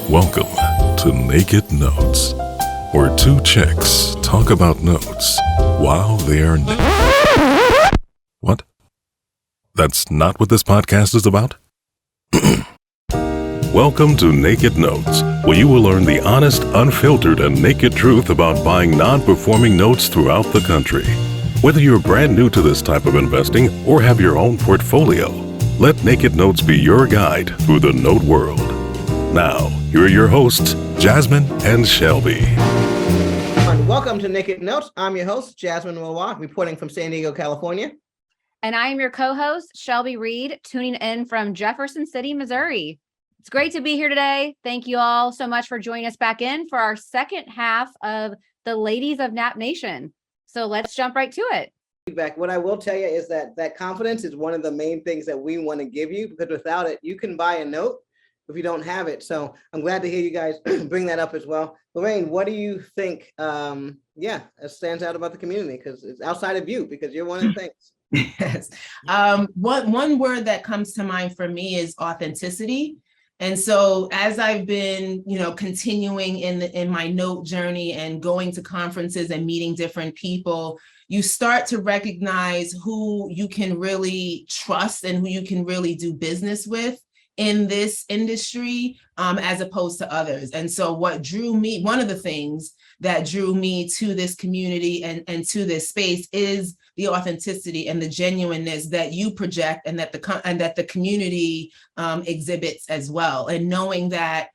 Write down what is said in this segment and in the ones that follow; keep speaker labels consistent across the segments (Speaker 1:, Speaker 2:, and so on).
Speaker 1: Welcome to Naked Notes, where two chicks talk about notes while they're What? That's not what this podcast is about? Welcome to Naked Notes, where you will learn the honest, unfiltered, and naked truth about buying non-performing notes throughout the country. Whether you're brand new to this type of investing or have your own portfolio, let Naked Notes be your guide through the note world. Now, here are your hosts, Jasmine and Shelby.
Speaker 2: Welcome to Naked Notes. I'm your host, Jasmine ROCK, reporting from San Diego, California.
Speaker 3: And I am your co-host, Shelby Reed, tuning in from Jefferson City, Missouri. It's great to be here today. Thank you all so much for joining us back in for our second half of the Ladies of Nap Nation. So let's jump right to it.
Speaker 2: What I will tell you is that confidence is one of the main things that we want to give you, because without it, you can buy a note if you don't have it. So I'm glad to hear you guys bring that up as well. Lorraine, what do you think stands out about the community? Because it's outside of you, because you're one of the things.
Speaker 4: Yes. One word that comes to mind for me is authenticity. And so as I've been, continuing in my note journey and going to conferences and meeting different people, you start to recognize who you can really trust and who you can really do business with in this industry, as opposed to others. And so one of the things that drew me to this community and to this space is the authenticity and the genuineness that you project and that the community exhibits as well. And knowing that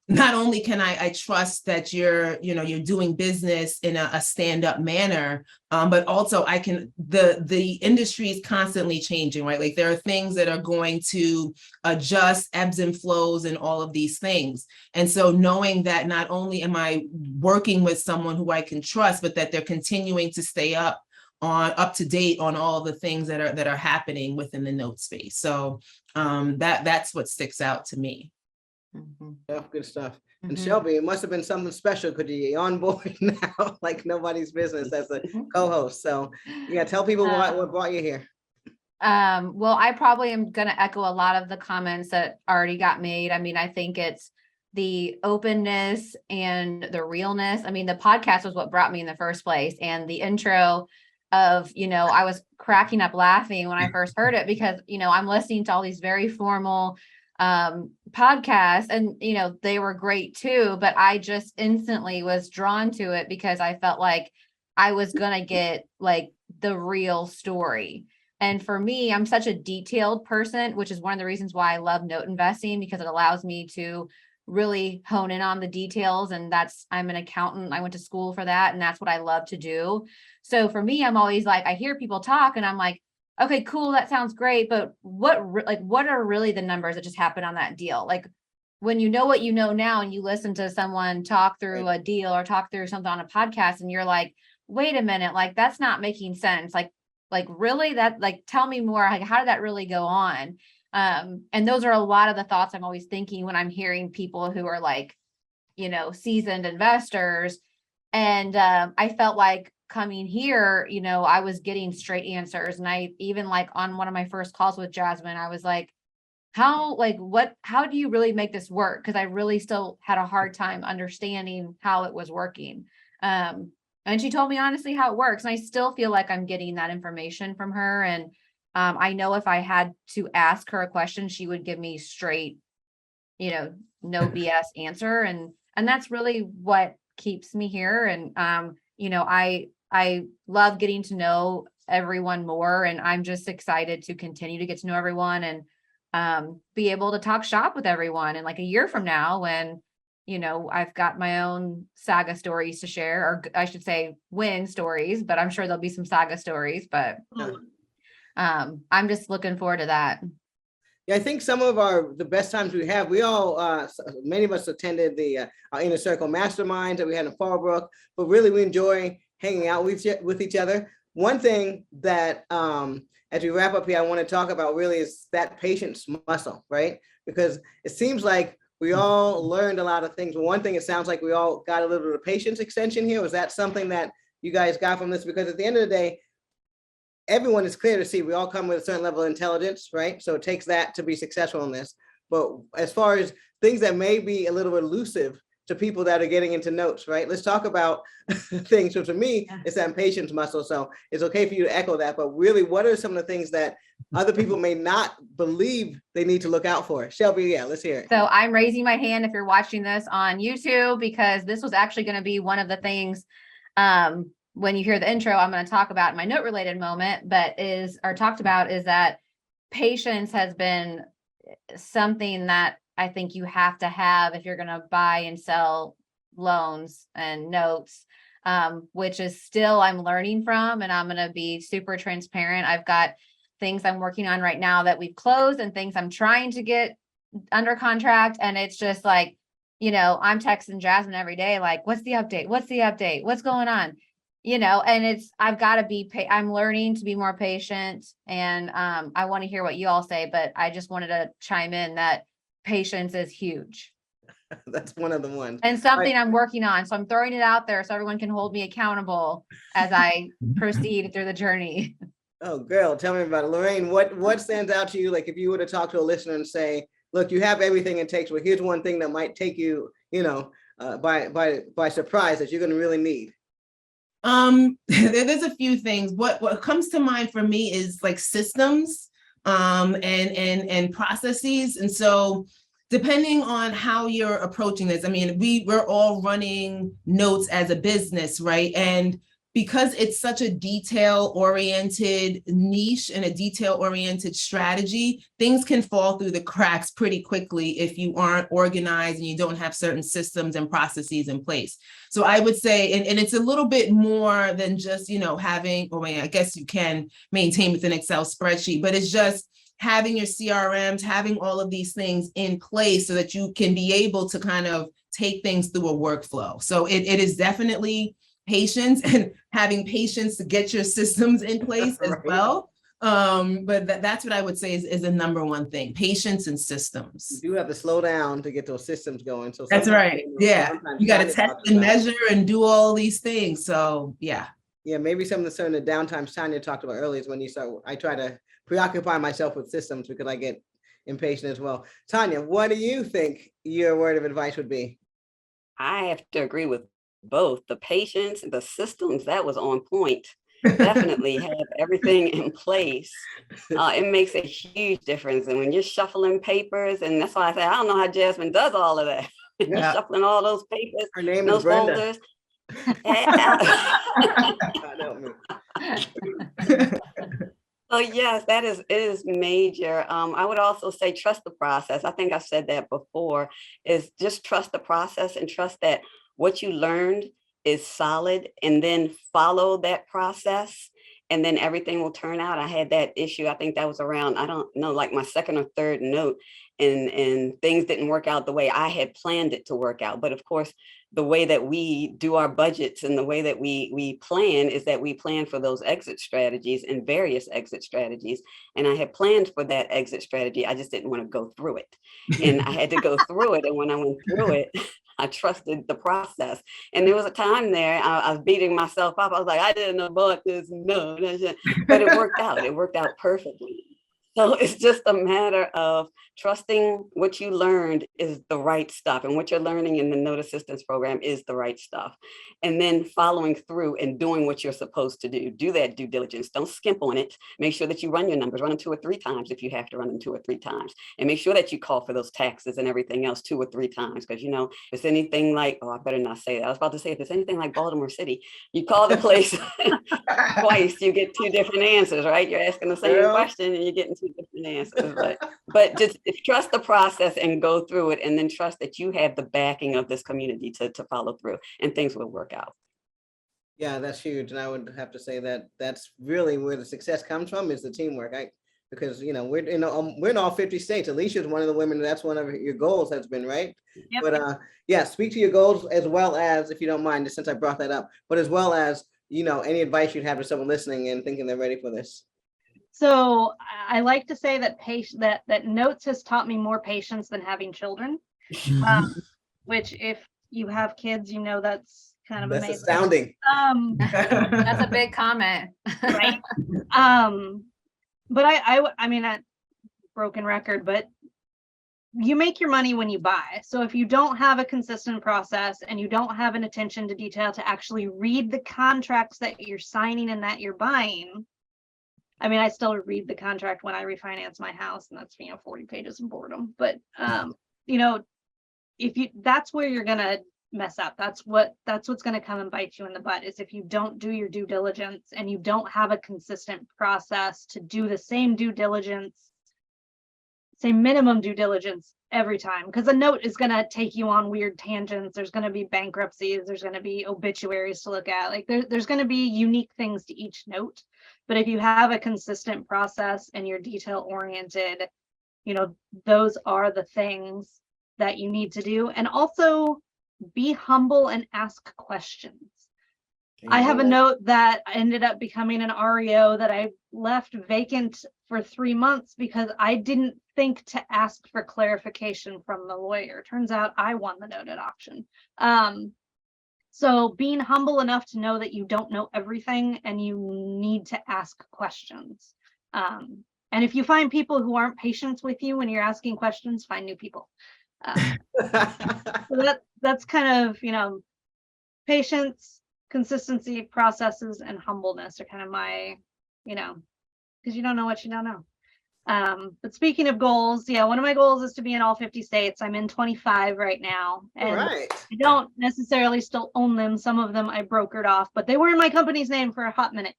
Speaker 4: not only can I trust that you're doing business in a stand-up manner, but also the industry is constantly changing, right? Like there are things that are going to adjust, ebbs and flows and all of these things. And so knowing that not only am I working with someone who I can trust, but that they're continuing to stay up to date on all the things that are happening within the note space. So that's what sticks out to me.
Speaker 2: Mm-hmm. Good stuff. And Shelby, it must have been something special because you're on board now, like nobody's business as a co-host. So tell people what brought you here.
Speaker 3: Well, I probably am going to echo a lot of the comments that already got made. I mean, I think it's the openness and the realness. I mean, the podcast was what brought me in the first place, and the intro of, I was cracking up laughing when I first heard it because, I'm listening to all these very formal podcasts and, they were great too, but I just instantly was drawn to it because I felt like I was going to get like the real story. And for me, I'm such a detailed person, which is one of the reasons why I love note investing, because it allows me to really hone in on the details. And I'm an accountant. I went to school for that. And that's what I love to do. So for me, I'm always like, I hear people talk and I'm like, okay, cool. That sounds great. But what are really the numbers that just happened on that deal? Like when you know what you know now and you listen to someone talk through a deal or talk through something on a podcast and you're like, wait a minute, like that's not making sense. Like really tell me more. Like, how did that really go on? And those are a lot of the thoughts I'm always thinking when I'm hearing people who are like, seasoned investors. And I felt like coming here, I was getting straight answers. And I even like on one of my first calls with Jasmine, I was like, how do you really make this work? Because I really still had a hard time understanding how it was working. And she told me honestly how it works. And I still feel like I'm getting that information from her. And I know if I had to ask her a question, she would give me straight, no BS answer. And that's really what keeps me here. And, I love getting to know everyone more, and I'm just excited to continue to get to know everyone and be able to talk shop with everyone. And like a year from now, when, I've got my own saga stories to share, or I should say win stories, but I'm sure there'll be some saga stories, but I'm just looking forward to that.
Speaker 2: Yeah, I think some of the best times we have, we all, many of us attended the Inner Circle Masterminds that we had in Fallbrook, but really we enjoy hanging out with each other. One thing that, as we wrap up here, I want to talk about really is that patience muscle, right? Because it seems like we all learned a lot of things. But one thing, it sounds like we all got a little bit of patience extension here. Was that something that you guys got from this? Because at the end of the day, everyone is clear to see we all come with a certain level of intelligence, right? So it takes that to be successful in this. But as far as things that may be a little elusive to people that are getting into notes, right? Let's talk about things. So to me, it's that patience muscle. So it's okay for you to echo that, but really, what are some of the things that other people may not believe they need to look out for? Shelby, yeah, let's hear it.
Speaker 3: So I'm raising my hand if you're watching this on YouTube, because this was actually going to be one of the things, when you hear the intro, I'm going to talk about in my note related moment, but talked about is that patience has been something that I think you have to have if you're going to buy and sell loans and notes, which is still I'm learning from, and I'm going to be super transparent. I've got things I'm working on right now that we've closed and things I'm trying to get under contract. And it's just like, I'm texting Jasmine every day, like, what's the update? What's the update? What's going on? And I've got to be, I'm learning to be more patient, and I want to hear what you all say, but I just wanted to chime in that patience is huge.
Speaker 2: That's one of the ones.
Speaker 3: And something I'm working on. So I'm throwing it out there so everyone can hold me accountable as I proceed through the journey. Oh,
Speaker 2: girl, tell me about it. Lorraine, what stands out to you? Like if you were to talk to a listener and say, look, you have everything it takes, but here's one thing that might take you, by surprise that you're going to really need.
Speaker 4: There's a few things. What comes to mind for me is like systems, and processes. And so depending on how you're approaching this, I mean, we're all running notes as a business, right? And because it's such a detail-oriented niche and a detail-oriented strategy, things can fall through the cracks pretty quickly if you aren't organized and you don't have certain systems and processes in place. So I would say, and it's a little bit more than just, having, I guess you can maintain with an Excel spreadsheet, but it's just having your CRMs, having all of these things in place so that you can be able to kind of take things through a workflow. So it is definitely patience, and having patience to get your systems in place as well. But that's what I would say is the number one thing: patience and systems.
Speaker 2: You do have to slow down to get those systems going. So
Speaker 4: that's right. Yeah, you got to test and measure and do all these things. So yeah.
Speaker 2: Yeah, maybe some of the downtimes Tanya talked about earlier is when you start. I try to preoccupy myself with systems because I get impatient as well. Tanya, what do you think your word of advice would be?
Speaker 5: I have to agree with both. The patience, the systems, that was on point. Definitely have everything in place. It makes a huge difference. And when you're shuffling papers, and that's why I say, I don't know how Jasmine does all of that.
Speaker 2: Yeah.
Speaker 5: Shuffling all those papers,
Speaker 2: her name
Speaker 5: those
Speaker 2: is Brenda.
Speaker 5: folders. So yes, it is major. I would also say trust the process. I think I said that before, is just trust the process and trust that what you learned is solid, and then follow that process, and then everything will turn out. I had that issue. I think that was around, I don't know, like my second or third note, and things didn't work out the way I had planned it to work out. But of course, the way that we do our budgets and the way that we plan is that we plan for those exit strategies and various exit strategies. And I had planned for that exit strategy. I just didn't want to go through it. And I had to go through it. And when I went through it, I trusted the process. And there was a time there, I was beating myself up. I was like, I didn't know about this. No, but it worked out. It worked out perfectly. So it's just a matter of trusting what you learned is the right stuff, and what you're learning in the note assistance program is the right stuff. And then following through and doing what you're supposed to do. Do that due diligence. Don't skimp on it. Make sure that you run your numbers, run them 2 or 3 times if you have to run them 2 or 3 times. And make sure that you call for those taxes and everything else 2 or 3 times. Because, if it's anything like, I better not say that. I was about to say, if it's anything like Baltimore City, you call the place twice, you get 2 different answers, right? You're asking the same question and you're getting 2 different answers. But just trust the process and go through it, and then trust that you have the backing of this community to follow through, and things will work out.
Speaker 2: Yeah, that's huge. And I would have to say that that's really where the success comes from, is the teamwork. Because we're in all 50 states. Alicia's one of the women. That's one of your goals has been, right?
Speaker 6: Yep.
Speaker 2: But yeah, speak to your goals, as well as, if you don't mind, since I brought that up, but as well as, any advice you'd have to someone listening and thinking they're ready for this.
Speaker 6: So I like to say that that notes has taught me more patience than having children, which if you have kids, that's kind of
Speaker 2: That's
Speaker 6: amazing.
Speaker 2: astounding.
Speaker 3: That's a big comment.
Speaker 6: Right. But I mean, a broken record, but you make your money when you buy. So if you don't have a consistent process and you don't have an attention to detail to actually read the contracts that you're signing and that you're buying. I mean, I still read the contract when I refinance my house, and that's, 40 pages of boredom. But that's where you're gonna mess up. That's what's gonna come and bite you in the butt, is if you don't do your due diligence and you don't have a consistent process to do the same due diligence, same minimum due diligence every time, because a note is going to take you on weird tangents. There's going to be bankruptcies, there's going to be obituaries to look at, like there's going to be unique things to each note. But if you have a consistent process and you're detail oriented, those are the things that you need to do. And also be humble and ask questions. I have a note that ended up becoming an REO that I left vacant for 3 months because I didn't think to ask for clarification from the lawyer. Turns out I won the note at auction. So being humble enough to know that you don't know everything and you need to ask questions. And if you find people who aren't patient with you when you're asking questions, find new people. So that's kind of, patience, consistency, processes, and humbleness are kind of my, because you don't know what you don't know. But speaking of goals, one of my goals is to be in all 50 states. I'm in 25 right now, and I don't necessarily still own them. Some of them I brokered off, but they were in my company's name for a hot minute.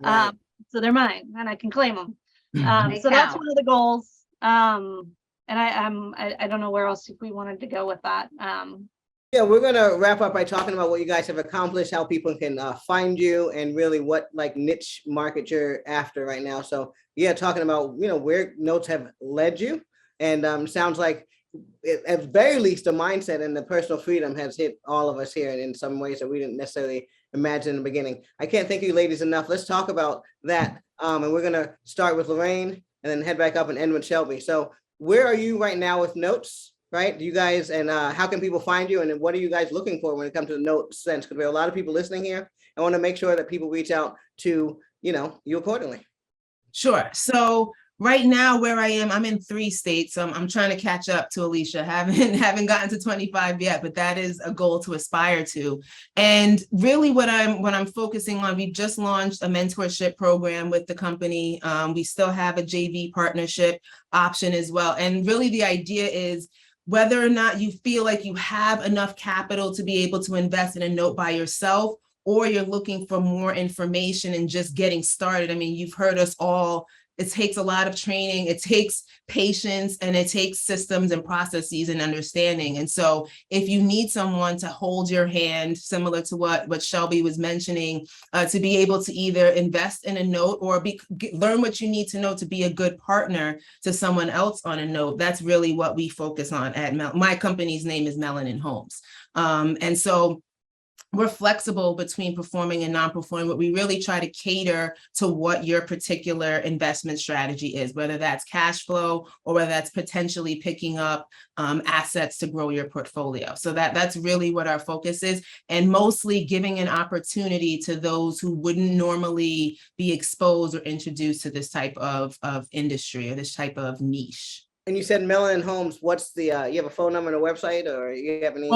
Speaker 6: Right. So they're mine and I can claim them. So that's one of the goals. And I don't know where else if we wanted to go with that.
Speaker 2: Yeah, we're gonna wrap up by talking about what you guys have accomplished, how people can find you, and really what niche market you're after right now. So talking about where notes have led you, and sounds like at very least the mindset and the personal freedom has hit all of us here, and in some ways that we didn't necessarily imagine in the beginning. I can't thank you ladies enough. Let's talk about that, and we're gonna start with Lorraine and then head back up and end with Shelby. So where are you right now with notes? Right? Do you guys, and how can people find you, and what are you guys looking for when it comes to the note sense? Because we have a lot of people listening here. I want to make sure that people reach out to you accordingly.
Speaker 4: Sure. So right now where I am, I'm in 3 states. I'm trying to catch up to Alicia. Haven't gotten to 25 yet, but that is a goal to aspire to. And really what I'm focusing on, we just launched a mentorship program with the company. We still have a JV partnership option as well. And really the idea is, whether or not you feel like you have enough capital to be able to invest in a note by yourself, or you're looking for more information and just getting started. I mean, you've heard us all, it takes a lot of training, it takes patience, and it takes systems and processes and understanding. And so if you need someone to hold your hand, similar to what Shelby was mentioning, to be able to either invest in a note or learn what you need to know to be a good partner to someone else on a note, that's really what we focus on at my company's name is Melanin Homes. And so we're flexible between performing and non-performing, but we really try to cater to what your particular investment strategy is, whether that's cash flow or whether that's potentially picking up assets to grow your portfolio. So that's really what our focus is, and mostly giving an opportunity to those who wouldn't normally be exposed or introduced to this type of industry or this type of niche.
Speaker 2: And you said Melanin Homes, what's the, you have a phone number and a website, or you have any?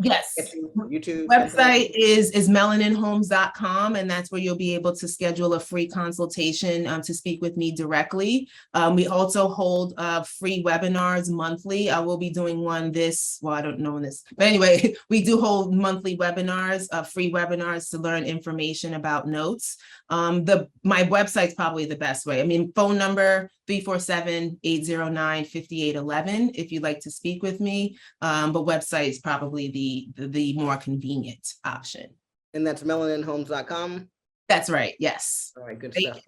Speaker 4: Yes.
Speaker 2: YouTube
Speaker 4: Website is melaninhomes.com, and that's where you'll be able to schedule a free consultation to speak with me directly. We also hold free webinars monthly. I will be doing one I don't know when this, but anyway, we do hold monthly webinars, free webinars to learn information about notes. My website's probably the best way. I mean, phone number 347-809-5811 if you'd like to speak with me. But website is probably the more convenient option.
Speaker 2: And that's melaninhomes.com.
Speaker 4: That's right. Yes.
Speaker 2: All right. Good stuff.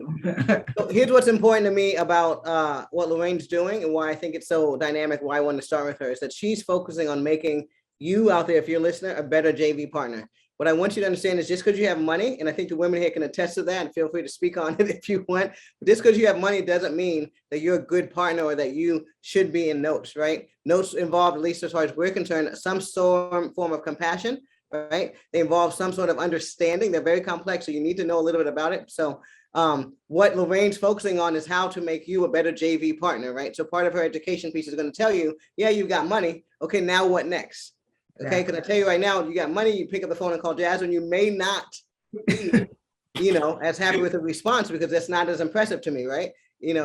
Speaker 2: So here's what's important to me about what Lorraine's doing and why I think it's so dynamic, why I want to start with her, is that she's focusing on making you out there, if you're a listener, a better JV partner. What I want you to understand is just because you have money, and I think the women here can attest to that, and feel free to speak on it if you want, but just because you have money doesn't mean that you're a good partner or that you should be in notes, right? Notes involve, at least as far as we're concerned, some form of compassion, right? They involve some sort of understanding. They're very complex, so you need to know a little bit about it. So What Lorraine's focusing on is how to make you a better JV partner, right? So part of her education piece is going to tell you, yeah, you've got money. Okay, now what next? Okay, because I tell you right now, you got money, you pick up the phone and call Jasmine, you may not be, as happy with the response because that's not as impressive to me, right?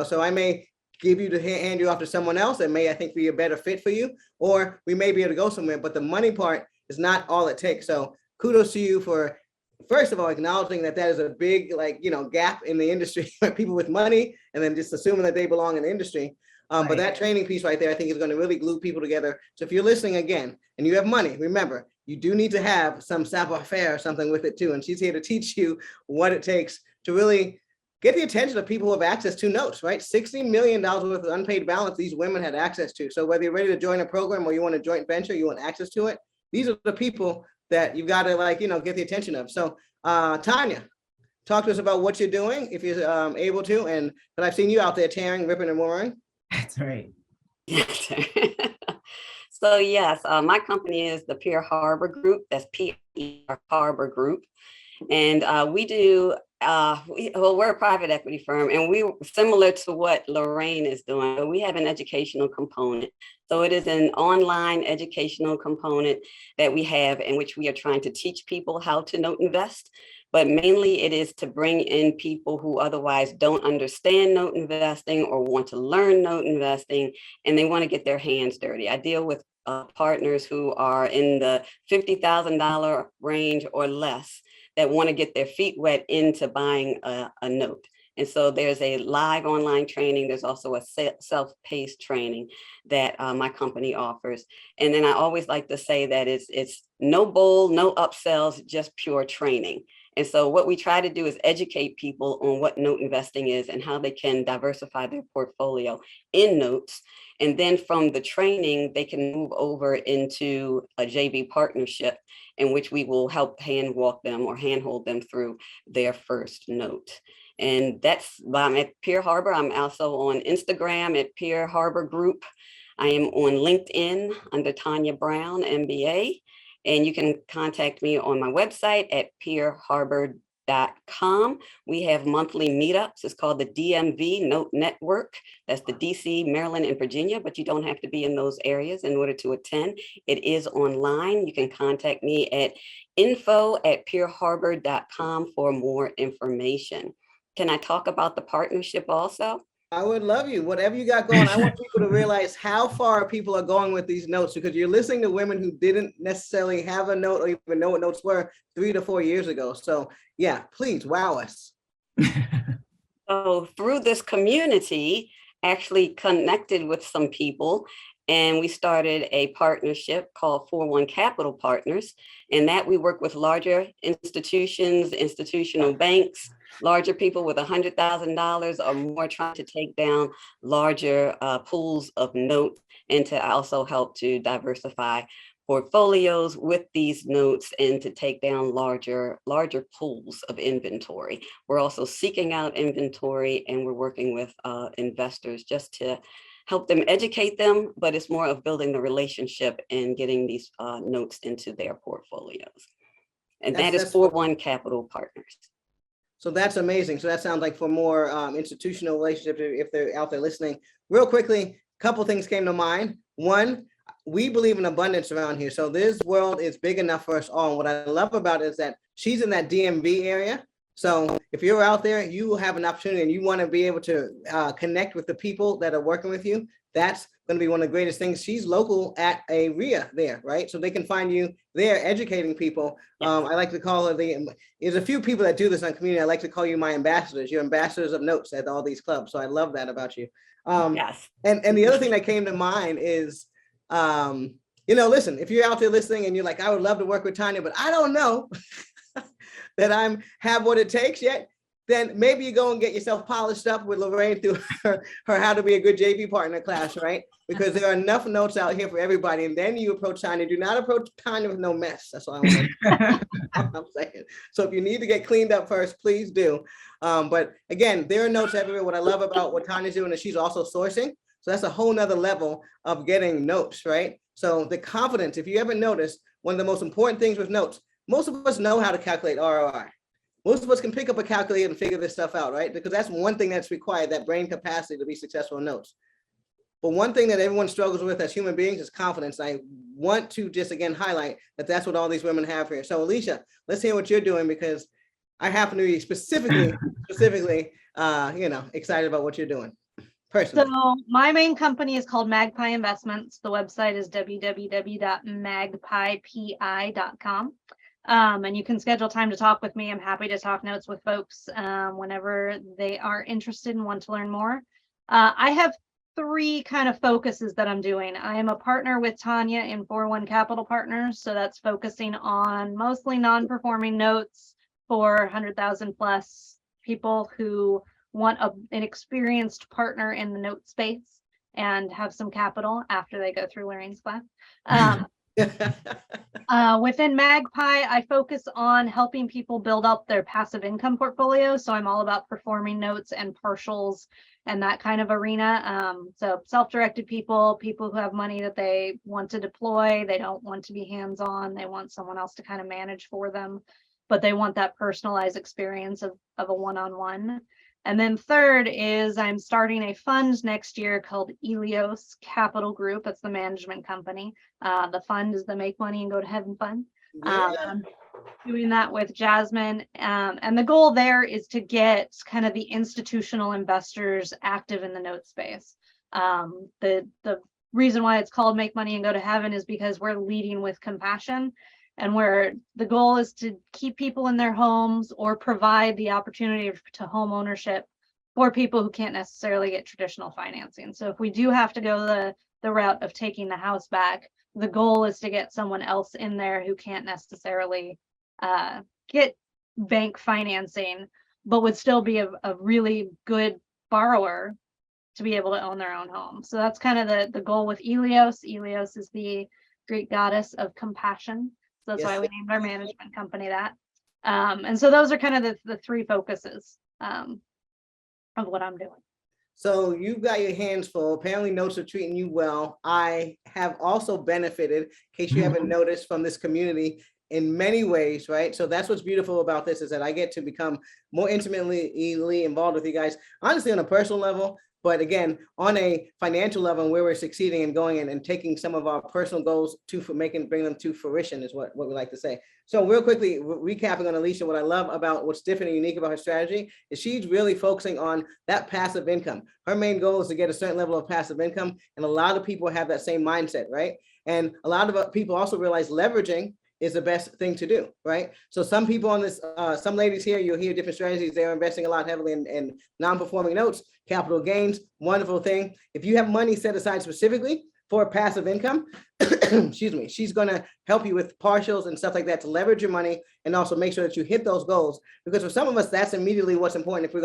Speaker 2: So I may give you to hand you off to someone else that may, I think, be a better fit for you, or we may be able to go somewhere, but the money part is not all it takes. So kudos to you for, first of all, acknowledging that is a big, gap in the industry for people with money, and then just assuming that they belong in the industry. But that training piece right there, I think is going to really glue people together. So if you're listening again and you have money, remember, you do need to have some savoir-faire or something with it too. And she's here to teach you what it takes to really get the attention of people who have access to notes, right? $60 million worth of unpaid balance these women had access to. So whether you're ready to join a program or you want a joint venture, you want access to it, these are the people that you've got to get the attention of. So Tanya, talk to us about what you're doing if you're able to. But I've seen you out there tearing, ripping, and roaring.
Speaker 4: That's right.
Speaker 5: So yes, my company is the Peer Harbor Group. That's PR Harbor Group. And we do, we're a private equity firm, and we similar to what Lorraine is doing. We have an educational component. So it is an online educational component that we have in which we are trying to teach people how to note invest. But mainly it is to bring in people who otherwise don't understand note investing or want to learn note investing, and they want to get their hands dirty. I deal with partners who are in the $50,000 range or less that want to get their feet wet into buying a note. And so there's a live online training. There's also a self-paced training that my company offers. And then I always like to say that it's no bull, no upsells, just pure training. And so what we try to do is educate people on what note investing is and how they can diversify their portfolio in notes. And then from the training, they can move over into a JV partnership in which we will help handwalk them or handhold them through their first note. And I'm at Peer Harbor. I'm also on Instagram at Peer Harbor Group. I am on LinkedIn under Tanya Brown, MBA. And you can contact me on my website at peerharbor.com. We have monthly meetups. It's called the DMV Note Network. That's the DC, Maryland, and Virginia, but you don't have to be in those areas in order to attend. It is online. You can contact me at info@peerharbor.com for more information. Can I talk about the partnership also?
Speaker 2: I would love you. Whatever you got going, I want people to realize how far people are going with these notes, because you're listening to women who didn't necessarily have a note or even know what notes were 3 to 4 years ago. So yeah, please wow us.
Speaker 5: So through this community, actually connected with some people, and we started a partnership called 41 Capital Partners. And that we work with larger institutions, institutional banks, larger people with $100,000 or more trying to take down larger pools of notes, and to also help to diversify portfolios with these notes and to take down larger pools of inventory. We're also seeking out inventory, and we're working with investors just to help them educate them, but it's more of building the relationship and getting these notes into their portfolios. And that is 41 Capital Partners.
Speaker 2: So that's amazing. So that sounds like for more institutional relationships, if they're out there listening. Real quickly, a couple things came to mind. One, we believe in abundance around here. So this world is big enough for us all. And what I love about it is that she's in that DMV area. So if you're out there, you have an opportunity and you want to be able to connect with the people that are working with you. That's going to be one of the greatest things. She's local at a RIA there, right? So they can find you there educating people. Yes. I like to call her there's a few people that do this on community. I like to call you my ambassadors. You're ambassadors of notes at all these clubs. So I love that about you.
Speaker 5: Yes.
Speaker 2: And the other thing that came to mind is, listen, if you're out there listening and you're like, I would love to work with Tanya, but I don't know that have what it takes yet, then maybe you go and get yourself polished up with Lorraine through her How to Be a Good JV Partner class, right? Because there are enough notes out here for everybody. And then you approach Tanya. Do not approach Tanya with no mess. That's all I'm saying. So if you need to get cleaned up first, please do. But again, there are notes everywhere. What I love about what Tanya's doing is she's also sourcing. So that's a whole nother level of getting notes, right? So the confidence, if you haven't noticed, one of the most important things with notes, most of us know how to calculate ROI. most of us can pick up a calculator and figure this stuff out, right? Because that's one thing that's required, that brain capacity to be successful in notes. But one thing that everyone struggles with as human beings is confidence. I want to just again highlight that that's what all these women have here. So Alicia, let's hear what you're doing, because I happen to be specifically, excited about what you're doing personally.
Speaker 6: So my main company is called Magpie Investments. The website is www.magpiepi.com. And you can schedule time to talk with me. I'm happy to talk notes with folks whenever they are interested and want to learn more. I have 3 kind of focuses that I'm doing. I am a partner with Tanya in 4-1 Capital Partners. So that's focusing on mostly non-performing notes for 100,000 plus people who want an experienced partner in the note space and have some capital after they go through Lorraine's class. Within Magpie, I focus on helping people build up their passive income portfolio. So I'm all about performing notes and partials and that kind of arena. So self-directed people who have money that they want to deploy, they don't want to be hands-on, they want someone else to kind of manage for them, but they want that personalized experience of a one-on-one. And then third is I'm starting a fund next year called Elios Capital Group. It's the management company. The fund is the Make Money and Go to Heaven Fund. I'm doing that with Jasmine. And the goal there is to get kind of the institutional investors active in the note space. The reason why it's called Make Money and Go to Heaven is because we're leading with compassion, and where the goal is to keep people in their homes or provide the opportunity to home ownership for people who can't necessarily get traditional financing. So if we do have to go the route of taking the house back, the goal is to get someone else in there who can't necessarily get bank financing, but would still be a really good borrower to be able to own their own home. So that's kind of the goal with Elios. Elios is the Greek goddess of compassion. So that's why we named our management company that. And so those are kind of the 3 focuses of what I'm doing.
Speaker 2: So you've got your hands full. Apparently notes are treating you well. I have also benefited, in case you haven't noticed, from this community in many ways, right? So that's what's beautiful about this, is that I get to become more intimately involved with you guys, honestly, on a personal level, but again, on a financial level, where we're succeeding and going and taking some of our personal goals bring them to fruition is what we like to say. So real quickly, recapping on Alicia, what I love about what's different and unique about her strategy is she's really focusing on that passive income. Her main goal is to get a certain level of passive income. And a lot of people have that same mindset, right? And a lot of people also realize leveraging is the best thing to do, right? So some people on this, some ladies here, you'll hear different strategies. They're investing a lot heavily in non-performing notes, capital gains, wonderful thing. If you have money set aside specifically for passive income, excuse me, she's gonna help you with partials and stuff like that to leverage your money and also make sure that you hit those goals. Because for some of us, that's immediately what's important if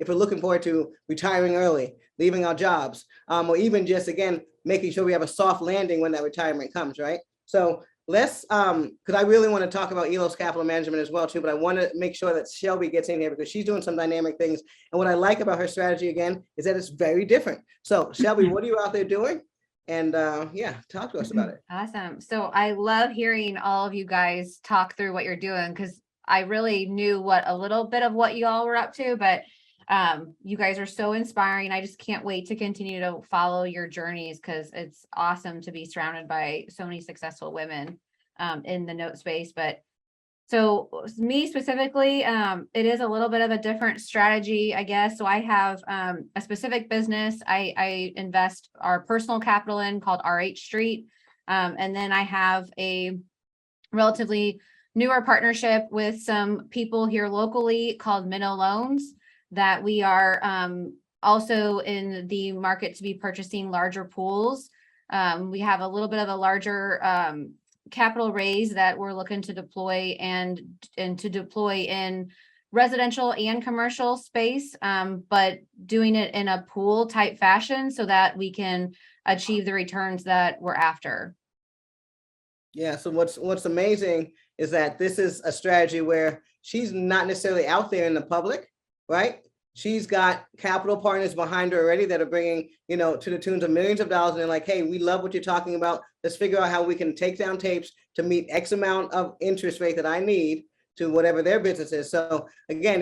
Speaker 2: we're looking forward to retiring early, leaving our jobs, or even just, again, making sure we have a soft landing when that retirement comes, right? So let's, because I really want to talk about Elios Capital Management as well too, but I want to make sure that Shelby gets in here because she's doing some dynamic things. And what I like about her strategy, again, is that it's very different. So Shelby, what are you out there doing? And talk to us about it.
Speaker 3: Awesome. So I love hearing all of you guys talk through what you're doing, because I really knew a little bit of what you all were up to, but you guys are so inspiring. I just can't wait to continue to follow your journeys, because it's awesome to be surrounded by so many successful women in the note space. But so me specifically, it is a little bit of a different strategy, I guess. So I have a specific business I invest our personal capital in called RH Street. And then I have a relatively newer partnership with some people here locally called Minnow Loans, that we are also in the market to be purchasing larger pools. We have a little bit of a larger capital raise that we're looking to deploy and to deploy in residential and commercial space, but doing it in a pool type fashion so that we can achieve the returns that we're after.
Speaker 2: Yeah, so what's amazing is that this is a strategy where she's not necessarily out there in the public, right? She's got capital partners behind her already that are bringing, to the tunes of millions of dollars. And they're like, hey, we love what you're talking about. Let's figure out how we can take down tapes to meet X amount of interest rate that I need to whatever their business is. So again,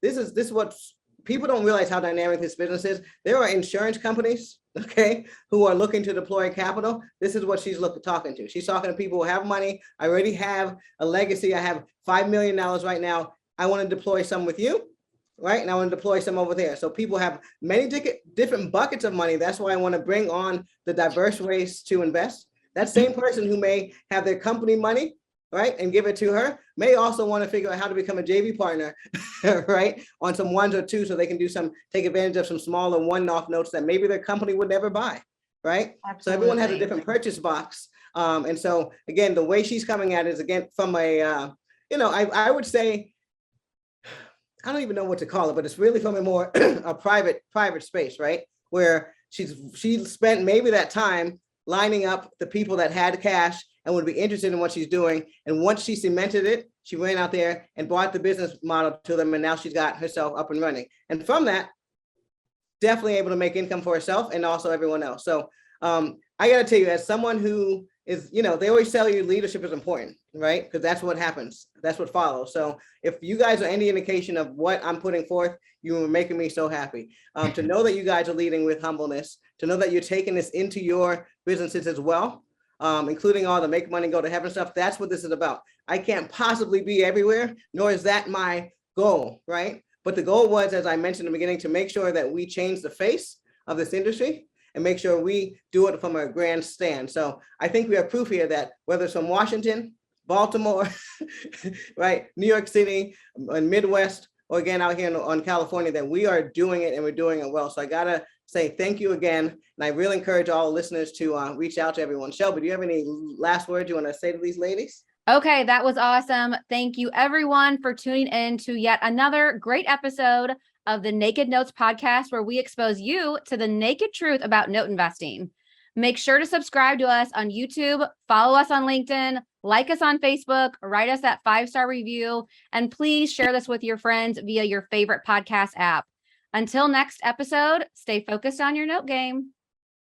Speaker 2: this is what people don't realize how dynamic this business is. There are insurance companies, okay, who are looking to deploy capital. This is what she's talking to. She's talking to people who have money. I already have a legacy. I have $5 million right now. I want to deploy some with you, right? And I want to deploy some over there. So people have many different buckets of money. That's why I want to bring on the diverse ways to invest. That same person who may have their company money, right, and give it to her, may also want to figure out how to become a JV partner, right, on some ones or twos, so they can take advantage of some smaller one-off notes that maybe their company would never buy, right?
Speaker 3: Absolutely.
Speaker 2: So everyone has a different purchase box. And so again, the way she's coming at it is again from a, I would say, I don't even know what to call it, but it's really from a more a private space, right? Where she spent maybe that time lining up the people that had cash and would be interested in what she's doing. And once she cemented it, she ran out there and brought the business model to them. And now she's got herself up and running. And from that, definitely able to make income for herself and also everyone else. So I got to tell you, as someone who is, they always tell you leadership is important, right? Because that's what happens. That's what follows. So if you guys are any indication of what I'm putting forth, you are making me so happy to know that you guys are leading with humbleness, to know that you're taking this into your businesses as well, including all the make money, go to heaven stuff. That's what this is about. I can't possibly be everywhere, nor is that my goal, right? But the goal was, as I mentioned in the beginning, to make sure that we change the face of this industry and make sure we do it from a grand stand. So I think we have proof here that whether it's from Washington, Baltimore, right, New York City, and Midwest, or again out here on California, that we are doing it and we're doing it well. So I gotta say thank you again. And I really encourage all listeners to reach out to everyone. Shelby, do you have any last words you want to say to these ladies?
Speaker 3: Okay, that was awesome. Thank you everyone for tuning in to yet another great episode of the Naked Notes podcast, where we expose you to the naked truth about note investing. Make sure to subscribe to us on YouTube, follow us on LinkedIn, like us on Facebook, write us that 5-star review, and please share this with your friends via your favorite podcast app. Until next episode, stay focused on your note game.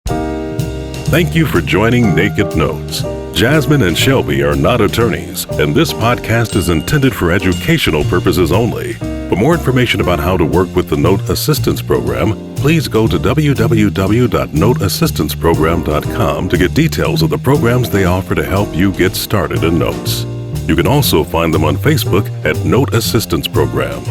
Speaker 1: Thank you for joining Naked Notes. Jasmine and Shelby are not attorneys, and this podcast is intended for educational purposes only. For more information about how to work with the Note Assistance Program, please go to www.noteassistanceprogram.com to get details of the programs they offer to help you get started in notes. You can also find them on Facebook at Note Assistance Program.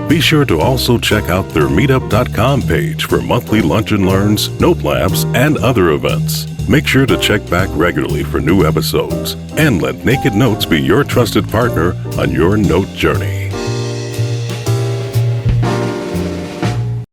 Speaker 1: Be sure to also check out their meetup.com page for monthly lunch and learns, note labs, and other events. Make sure to check back regularly for new episodes and let Naked Notes be your trusted partner on your note journey.